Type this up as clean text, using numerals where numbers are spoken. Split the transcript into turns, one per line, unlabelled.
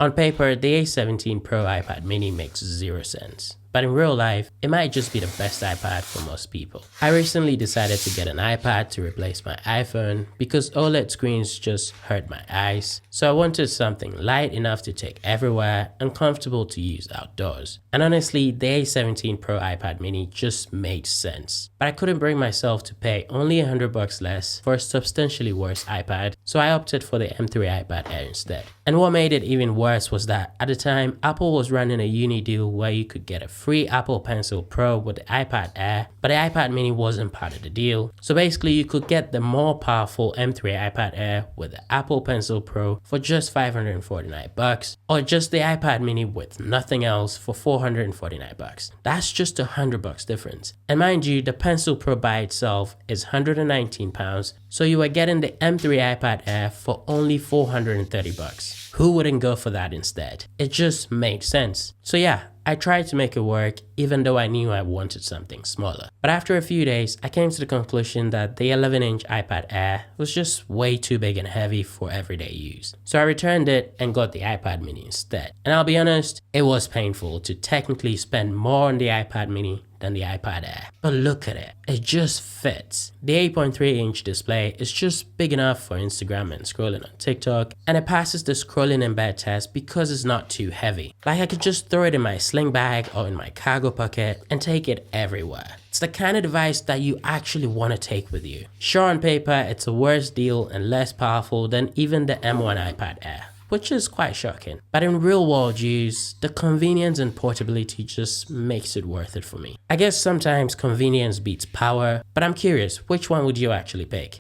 On paper, the A17 Pro iPad mini makes zero sense. But in real life, it might just be the best iPad for most people. I recently decided to get an iPad to replace my iPhone because OLED screens just hurt my eyes. So I wanted something light enough to take everywhere and comfortable to use outdoors. And honestly, the A17 Pro iPad mini just made sense. But I couldn't bring myself to pay only $100 less for a substantially worse iPad, so I opted for the M3 iPad Air instead. And what made it even worse was that at the time, Apple was running a uni deal where you could get a free Apple Pencil Pro with the iPad Air, but the iPad mini wasn't part of the deal. So basically you could get the more powerful M3 iPad Air with the Apple Pencil Pro for just $549, or just the iPad mini with nothing else for $449. That's just $100 difference. And mind you, the Pencil Pro by itself is £119, so you are getting the M3 iPad Air for only $430. Who wouldn't go for that instead? It just made sense. So yeah, I tried to make it work even though I knew I wanted something smaller. But after a few days, I came to the conclusion that the 11-inch iPad Air was just way too big and heavy for everyday use. So I returned it and got the iPad mini instead. And I'll be honest, it was painful to technically spend more on the iPad mini than the iPad Air. But look at it, it just fits. The 8.3-inch display is just big enough for Instagram and scrolling on TikTok, and it passes the scrolling in bed test because it's not too heavy. Like I could just throw it in my sling bag or in my cargo pocket and take it everywhere. It's the kind of device that you actually want to take with you. Sure, on paper, it's a worse deal and less powerful than even the M1 iPad Air, which is quite shocking. But in real world use, the convenience and portability just makes it worth it for me. I guess sometimes convenience beats power, but I'm curious, which one would you actually pick?